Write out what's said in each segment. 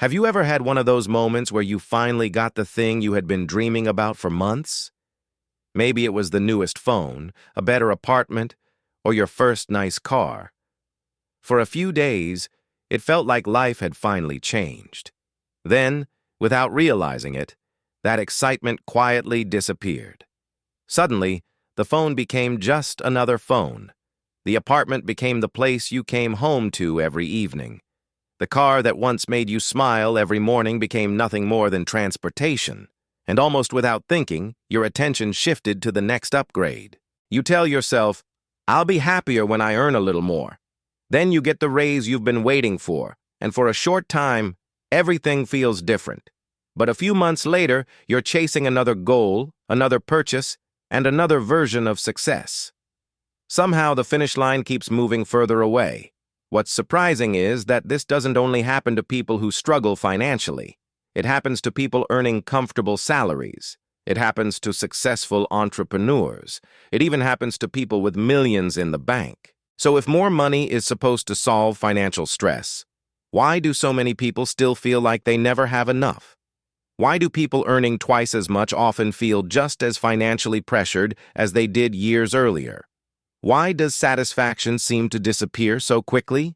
Have you ever had one of those moments where you finally got the thing you had been dreaming about for months? Maybe it was the newest phone, a better apartment, or your first nice car. For a few days, it felt like life had finally changed. Then, without realizing it, that excitement quietly disappeared. Suddenly, the phone became just another phone. The apartment became the place you came home to every evening. The car that once made you smile every morning became nothing more than transportation, and almost without thinking, your attention shifted to the next upgrade. You tell yourself, "I'll be happier when I earn a little more." Then you get the raise you've been waiting for, and for a short time, everything feels different. But a few months later, you're chasing another goal, another purchase, and another version of success. Somehow the finish line keeps moving further away. What's surprising is that this doesn't only happen to people who struggle financially. It happens to people earning comfortable salaries. It happens to successful entrepreneurs. It even happens to people with millions in the bank. So if more money is supposed to solve financial stress, why do so many people still feel like they never have enough? Why do people earning twice as much often feel just as financially pressured as they did years earlier? Why does satisfaction seem to disappear so quickly?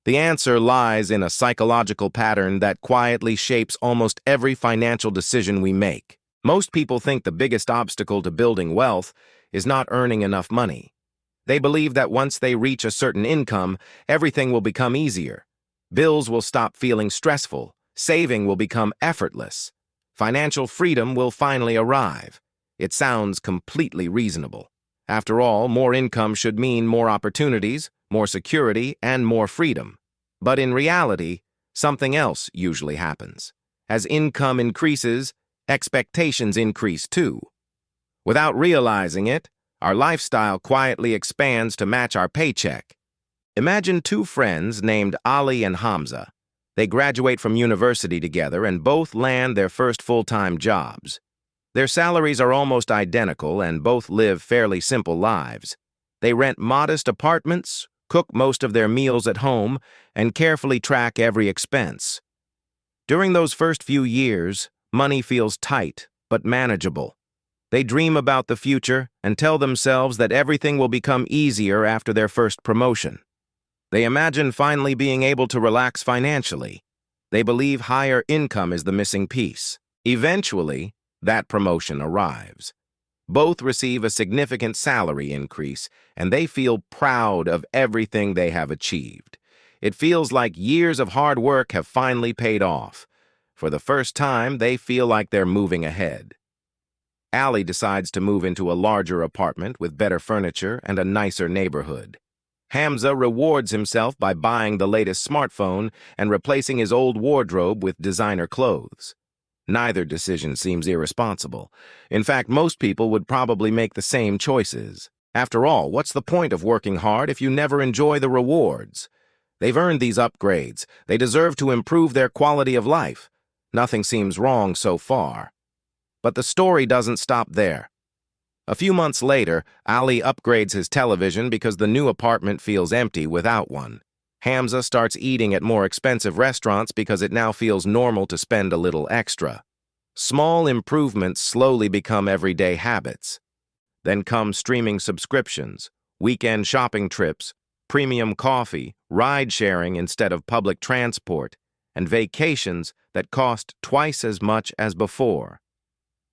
The answer lies in a psychological pattern that quietly shapes almost every financial decision we make. Most people think the biggest obstacle to building wealth is not earning enough money. They believe that once they reach a certain income, everything will become easier. Bills will stop feeling stressful. Saving will become effortless. Financial freedom will finally arrive. It sounds completely reasonable. After all, more income should mean more opportunities, more security, and more freedom. But in reality, something else usually happens. As income increases, expectations increase too. Without realizing it, our lifestyle quietly expands to match our paycheck. Imagine two friends named Ali and Hamza. They graduate from university together and both land their first full-time jobs. Their salaries are almost identical and both live fairly simple lives. They rent modest apartments, cook most of their meals at home, and carefully track every expense. During those first few years, money feels tight but manageable. They dream about the future and tell themselves that everything will become easier after their first promotion. They imagine finally being able to relax financially. They believe higher income is the missing piece. Eventually, that promotion arrives. Both receive a significant salary increase, and they feel proud of everything they have achieved. It feels like years of hard work have finally paid off. For the first time, they feel like they're moving ahead. Ali decides to move into a larger apartment with better furniture and a nicer neighborhood. Hamza rewards himself by buying the latest smartphone and replacing his old wardrobe with designer clothes. Neither decision seems irresponsible. In fact, most people would probably make the same choices. After all, what's the point of working hard if you never enjoy the rewards? They've earned these upgrades. They deserve to improve their quality of life. Nothing seems wrong so far. But the story doesn't stop there. A few months later, Ali upgrades his television because the new apartment feels empty without one. Hamza starts eating at more expensive restaurants because it now feels normal to spend a little extra. Small improvements slowly become everyday habits. Then come streaming subscriptions, weekend shopping trips, premium coffee, ride-sharing instead of public transport, and vacations that cost twice as much as before.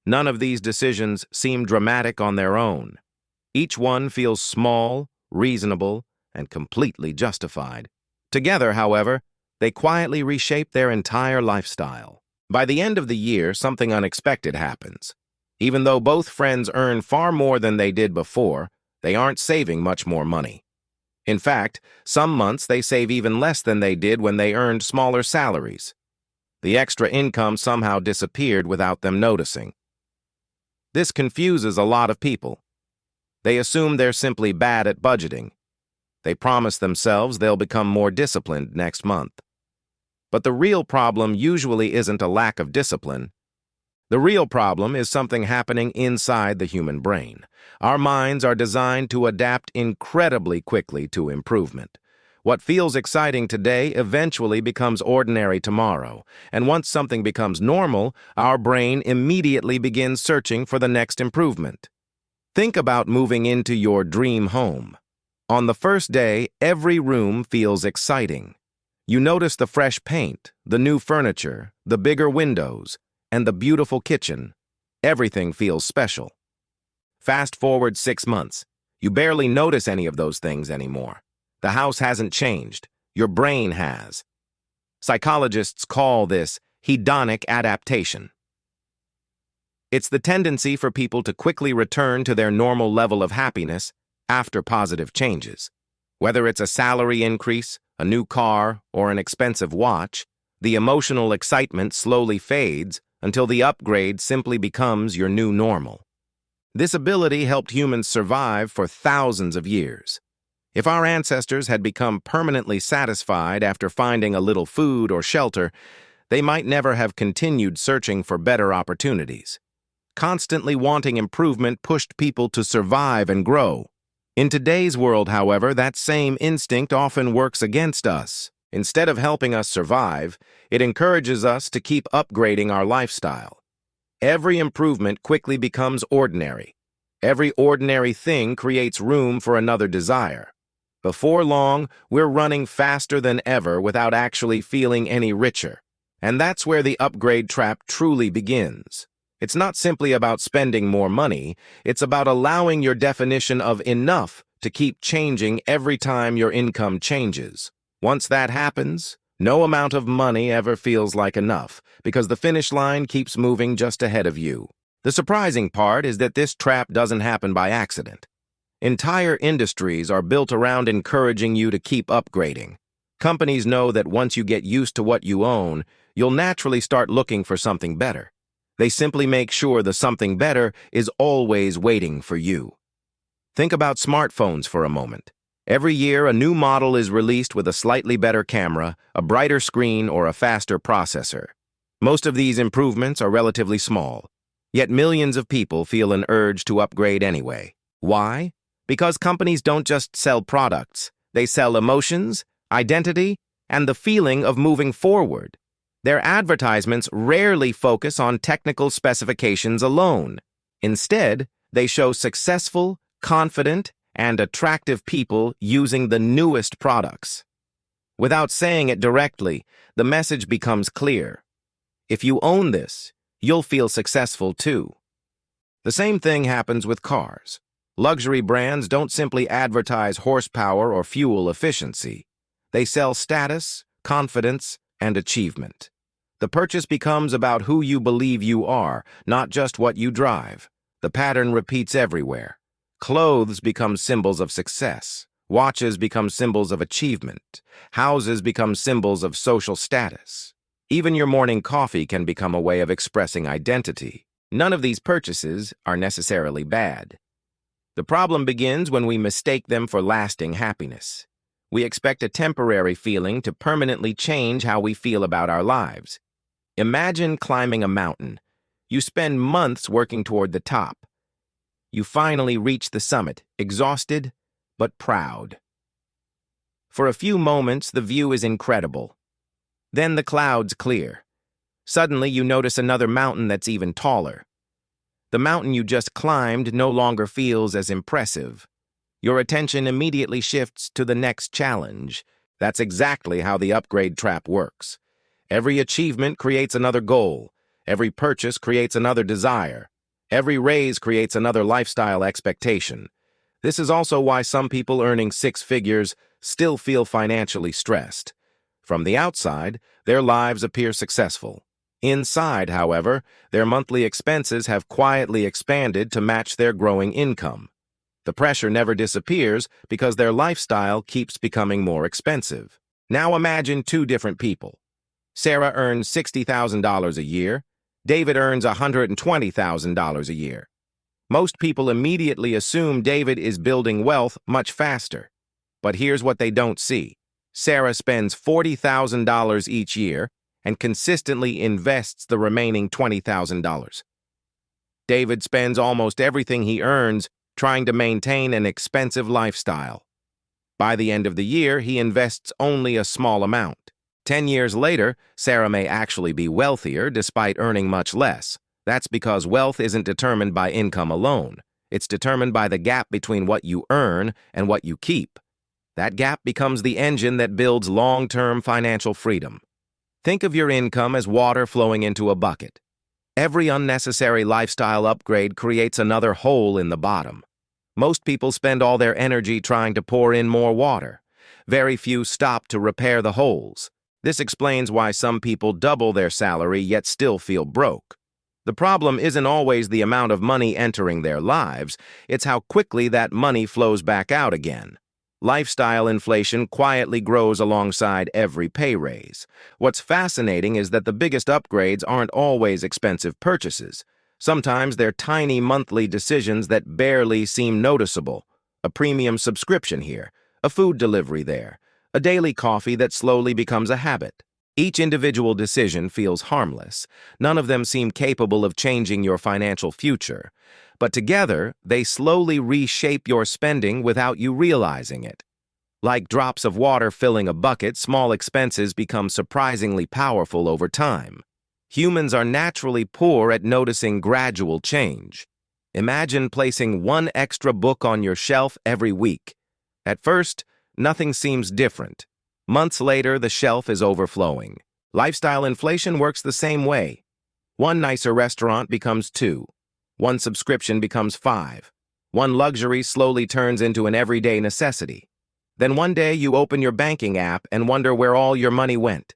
None of these decisions seem dramatic on their own. Each one feels small, reasonable, and completely justified. Together, however, they quietly reshape their entire lifestyle. By the end of the year, something unexpected happens. Even though both friends earn far more than they did before, they aren't saving much more money. In fact, some months they save even less than they did when they earned smaller salaries. The extra income somehow disappeared without them noticing. This confuses a lot of people. They assume they're simply bad at budgeting. They promise themselves they'll become more disciplined next month. But the real problem usually isn't a lack of discipline. The real problem is something happening inside the human brain. Our minds are designed to adapt incredibly quickly to improvement. What feels exciting today eventually becomes ordinary tomorrow, and once something becomes normal, our brain immediately begins searching for the next improvement. Think about moving into your dream home. On the first day, every room feels exciting. You notice the fresh paint, the new furniture, the bigger windows, and the beautiful kitchen. Everything feels special. Fast forward 6 months. You barely notice any of those things anymore. The house hasn't changed. Your brain has. Psychologists call this hedonic adaptation. It's the tendency for people to quickly return to their normal level of happiness after positive changes. Whether it's a salary increase, a new car, or an expensive watch, the emotional excitement slowly fades until the upgrade simply becomes your new normal. This ability helped humans survive for thousands of years. If our ancestors had become permanently satisfied after finding a little food or shelter, they might never have continued searching for better opportunities. Constantly wanting improvement pushed people to survive and grow. In today's world, however, that same instinct often works against us. Instead of helping us survive, it encourages us to keep upgrading our lifestyle. Every improvement quickly becomes ordinary. Every ordinary thing creates room for another desire. Before long, we're running faster than ever without actually feeling any richer. And that's where the upgrade trap truly begins. It's not simply about spending more money, it's about allowing your definition of enough to keep changing every time your income changes. Once that happens, no amount of money ever feels like enough, because the finish line keeps moving just ahead of you. The surprising part is that this trap doesn't happen by accident. Entire industries are built around encouraging you to keep upgrading. Companies know that once you get used to what you own, you'll naturally start looking for something better. They simply make sure the something better is always waiting for you. Think about smartphones for a moment. Every year, a new model is released with a slightly better camera, a brighter screen, or a faster processor. Most of these improvements are relatively small, yet millions of people feel an urge to upgrade anyway. Why? Because companies don't just sell products, they sell emotions, identity, and the feeling of moving forward. Their advertisements rarely focus on technical specifications alone. Instead, they show successful, confident, and attractive people using the newest products. Without saying it directly, the message becomes clear. If you own this, you'll feel successful too. The same thing happens with cars. Luxury brands don't simply advertise horsepower or fuel efficiency. They sell status, confidence, and achievement. The purchase becomes about who you believe you are, not just what you drive. The pattern repeats everywhere. Clothes become symbols of success. Watches become symbols of achievement. Houses become symbols of social status. Even your morning coffee can become a way of expressing identity. None of these purchases are necessarily bad. The problem begins when we mistake them for lasting happiness. We expect a temporary feeling to permanently change how we feel about our lives. Imagine climbing a mountain. You spend months working toward the top. You finally reach the summit, exhausted but proud. For a few moments, the view is incredible. Then the clouds clear. Suddenly, you notice another mountain that's even taller. The mountain you just climbed no longer feels as impressive. Your attention immediately shifts to the next challenge. That's exactly how the upgrade trap works. Every achievement creates another goal. Every purchase creates another desire. Every raise creates another lifestyle expectation. This is also why some people earning 6 figures still feel financially stressed. From the outside, their lives appear successful. Inside, however, their monthly expenses have quietly expanded to match their growing income. The pressure never disappears because their lifestyle keeps becoming more expensive. Now imagine 2 different people. Sarah earns $60,000 a year. David earns $120,000 a year. Most people immediately assume David is building wealth much faster. But here's what they don't see. Sarah spends $40,000 each year and consistently invests the remaining $20,000. David spends almost everything he earns trying to maintain an expensive lifestyle. By the end of the year, he invests only a small amount. 10 years later, Sarah may actually be wealthier despite earning much less. That's because wealth isn't determined by income alone. It's determined by the gap between what you earn and what you keep. That gap becomes the engine that builds long-term financial freedom. Think of your income as water flowing into a bucket. Every unnecessary lifestyle upgrade creates another hole in the bottom. Most people spend all their energy trying to pour in more water. Very few stop to repair the holes. This explains why some people double their salary yet still feel broke. The problem isn't always the amount of money entering their lives, it's how quickly that money flows back out again. Lifestyle inflation quietly grows alongside every pay raise. What's fascinating is that the biggest upgrades aren't always expensive purchases. Sometimes they're tiny monthly decisions that barely seem noticeable. A premium subscription here, a food delivery there, a daily coffee that slowly becomes a habit. Each individual decision feels harmless. None of them seem capable of changing your financial future. But together, they slowly reshape your spending without you realizing it. Like drops of water filling a bucket, small expenses become surprisingly powerful over time. Humans are naturally poor at noticing gradual change. Imagine placing one extra book on your shelf every week. At first, nothing seems different. Months later, the shelf is overflowing. Lifestyle inflation works the same way. One nicer restaurant becomes 2. One subscription becomes 5. One luxury slowly turns into an everyday necessity. Then one day you open your banking app and wonder where all your money went.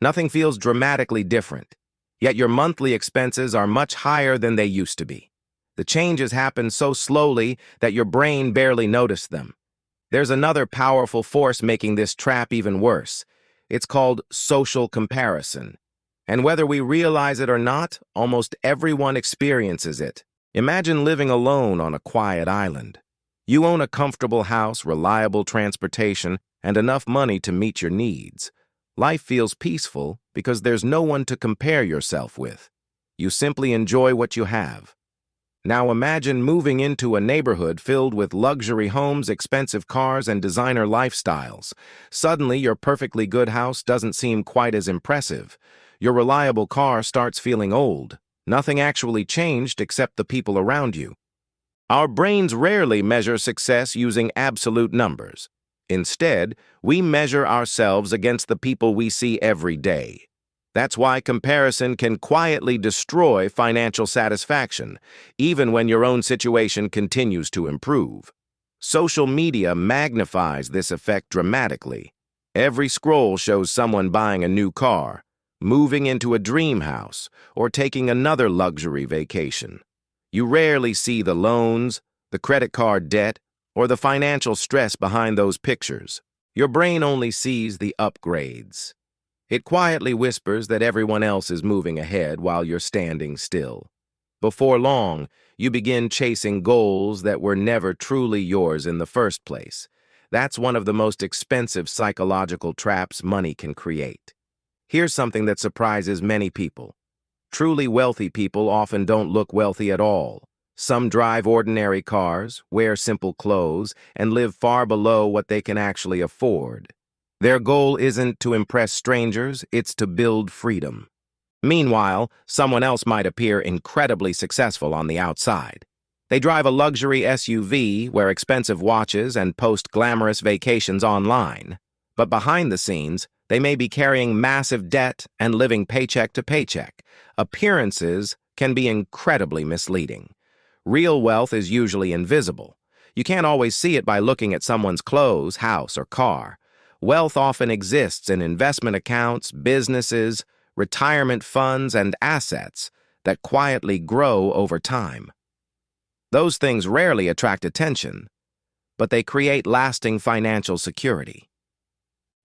Nothing feels dramatically different. Yet your monthly expenses are much higher than they used to be. The changes happen so slowly that your brain barely noticed them. There's another powerful force making this trap even worse. It's called social comparison. And whether we realize it or not, almost everyone experiences it. Imagine living alone on a quiet island. You own a comfortable house, reliable transportation, and enough money to meet your needs. Life feels peaceful because there's no one to compare yourself with. You simply enjoy what you have. Now imagine moving into a neighborhood filled with luxury homes, expensive cars, and designer lifestyles. Suddenly, your perfectly good house doesn't seem quite as impressive. Your reliable car starts feeling old. Nothing actually changed except the people around you. Our brains rarely measure success using absolute numbers. Instead, we measure ourselves against the people we see every day. That's why comparison can quietly destroy financial satisfaction, even when your own situation continues to improve. Social media magnifies this effect dramatically. Every scroll shows someone buying a new car, moving into a dream house, or taking another luxury vacation. You rarely see the loans, the credit card debt, or the financial stress behind those pictures. Your brain only sees the upgrades. It quietly whispers that everyone else is moving ahead while you're standing still. Before long, you begin chasing goals that were never truly yours in the first place. That's one of the most expensive psychological traps money can create. Here's something that surprises many people. Truly wealthy people often don't look wealthy at all. Some drive ordinary cars, wear simple clothes, and live far below what they can actually afford. Their goal isn't to impress strangers, it's to build freedom. Meanwhile, someone else might appear incredibly successful on the outside. They drive a luxury SUV, wear expensive watches, and post glamorous vacations online. But behind the scenes, they may be carrying massive debt and living paycheck to paycheck. Appearances can be incredibly misleading. Real wealth is usually invisible. You can't always see it by looking at someone's clothes, house, or car. Wealth often exists in investment accounts, businesses, retirement funds, and assets that quietly grow over time. Those things rarely attract attention, but they create lasting financial security.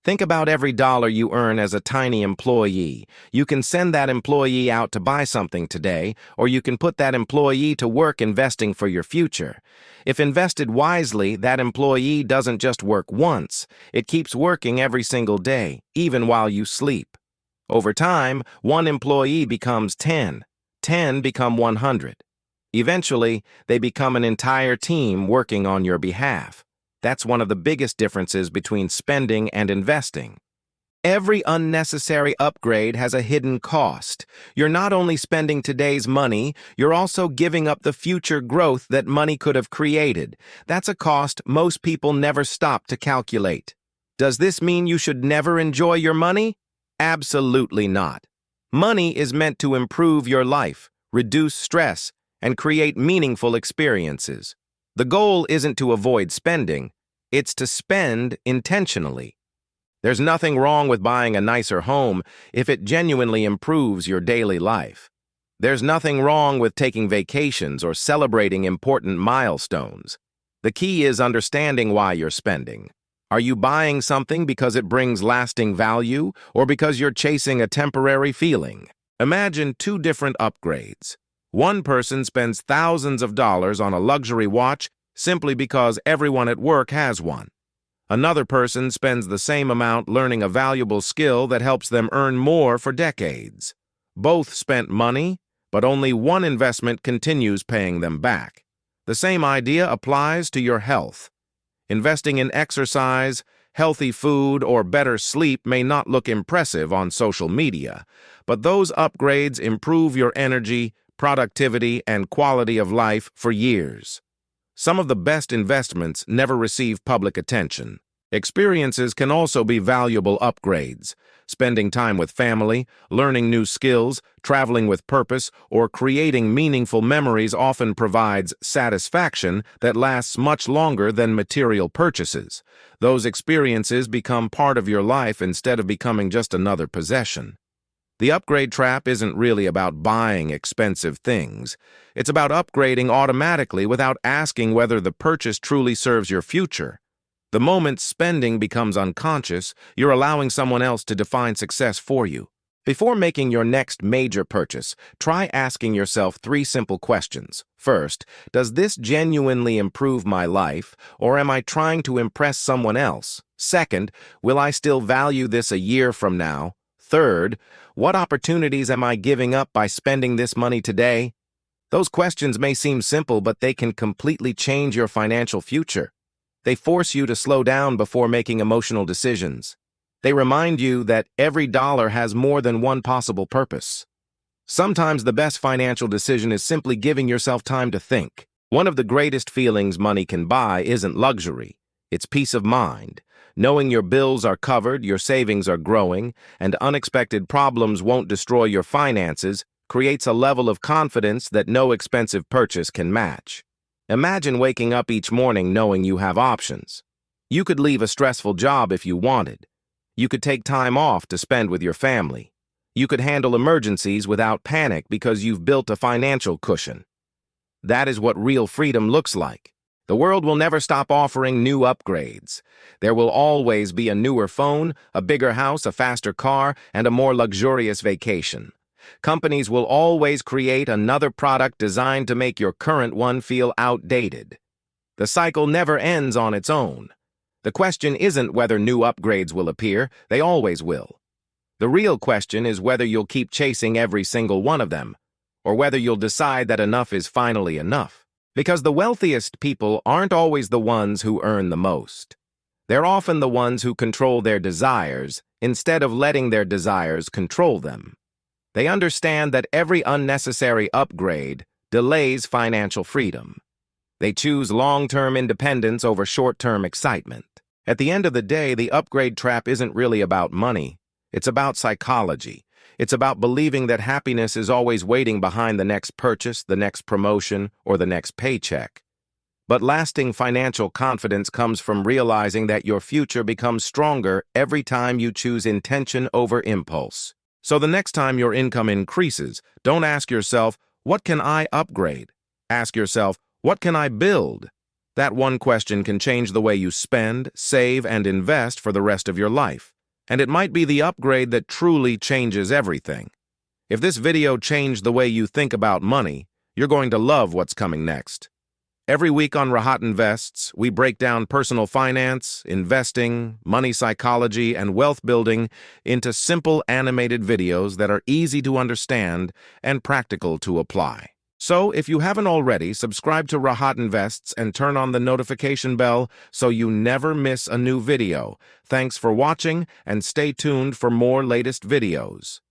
Think about every dollar you earn as a tiny employee. You can send that employee out to buy something today, or you can put that employee to work investing for your future. If invested wisely, that employee doesn't just work once. It keeps working every single day, even while you sleep. Over time, one employee becomes 10. 10 become 100. Eventually, they become an entire team working on your behalf. That's one of the biggest differences between spending and investing. Every unnecessary upgrade has a hidden cost. You're not only spending today's money, you're also giving up the future growth that money could have created. That's a cost most people never stop to calculate. Does this mean you should never enjoy your money? Absolutely not. Money is meant to improve your life, reduce stress, and create meaningful experiences. The goal isn't to avoid spending, it's to spend intentionally. There's nothing wrong with buying a nicer home if it genuinely improves your daily life. There's nothing wrong with taking vacations or celebrating important milestones. The key is understanding why you're spending. Are you buying something because it brings lasting value or because you're chasing a temporary feeling? Imagine two different upgrades. One person spends thousands of dollars on a luxury watch simply because everyone at work has one. Another person spends the same amount learning a valuable skill that helps them earn more for decades. Both spent money, but only one investment continues paying them back. The same idea applies to your health. Investing in exercise, healthy food, or better sleep may not look impressive on social media, but those upgrades improve your energy, productivity, and quality of life for years. Some of the best investments never receive public attention. Experiences can also be valuable upgrades. Spending time with family, learning new skills, traveling with purpose, or creating meaningful memories often provides satisfaction that lasts much longer than material purchases. Those experiences become part of your life instead of becoming just another possession. The upgrade trap isn't really about buying expensive things. It's about upgrading automatically without asking whether the purchase truly serves your future. The moment spending becomes unconscious, you're allowing someone else to define success for you. Before making your next major purchase, try asking yourself 3 simple questions. First, does this genuinely improve my life, or am I trying to impress someone else? Second, will I still value this a year from now? Third, what opportunities am I giving up by spending this money today? Those questions may seem simple, but they can completely change your financial future. They force you to slow down before making emotional decisions. They remind you that every dollar has more than one possible purpose. Sometimes the best financial decision is simply giving yourself time to think. One of the greatest feelings money can buy isn't luxury. It's peace of mind. Knowing your bills are covered, your savings are growing, and unexpected problems won't destroy your finances creates a level of confidence that no expensive purchase can match. Imagine waking up each morning knowing you have options. You could leave a stressful job if you wanted. You could take time off to spend with your family. You could handle emergencies without panic because you've built a financial cushion. That is what real freedom looks like. The world will never stop offering new upgrades. There will always be a newer phone, a bigger house, a faster car, and a more luxurious vacation. Companies will always create another product designed to make your current one feel outdated. The cycle never ends on its own. The question isn't whether new upgrades will appear, they always will. The real question is whether you'll keep chasing every single one of them, or whether you'll decide that enough is finally enough. Because the wealthiest people aren't always the ones who earn the most. They're often the ones who control their desires instead of letting their desires control them. They understand that every unnecessary upgrade delays financial freedom. They choose long-term independence over short-term excitement. At the end of the day, the upgrade trap isn't really about money. It's about psychology. It's about believing that happiness is always waiting behind the next purchase, the next promotion, or the next paycheck. But lasting financial confidence comes from realizing that your future becomes stronger every time you choose intention over impulse. So the next time your income increases, don't ask yourself, what can I upgrade? Ask yourself, what can I build? That one question can change the way you spend, save, and invest for the rest of your life. And it might be the upgrade that truly changes everything. If this video changed the way you think about money, you're going to love what's coming next. Every week on RahatInvests, we break down personal finance, investing, money psychology, and wealth building into simple animated videos that are easy to understand and practical to apply. So, if you haven't already, subscribe to Rahat Invests and turn on the notification bell so you never miss a new video. Thanks for watching and stay tuned for more latest videos.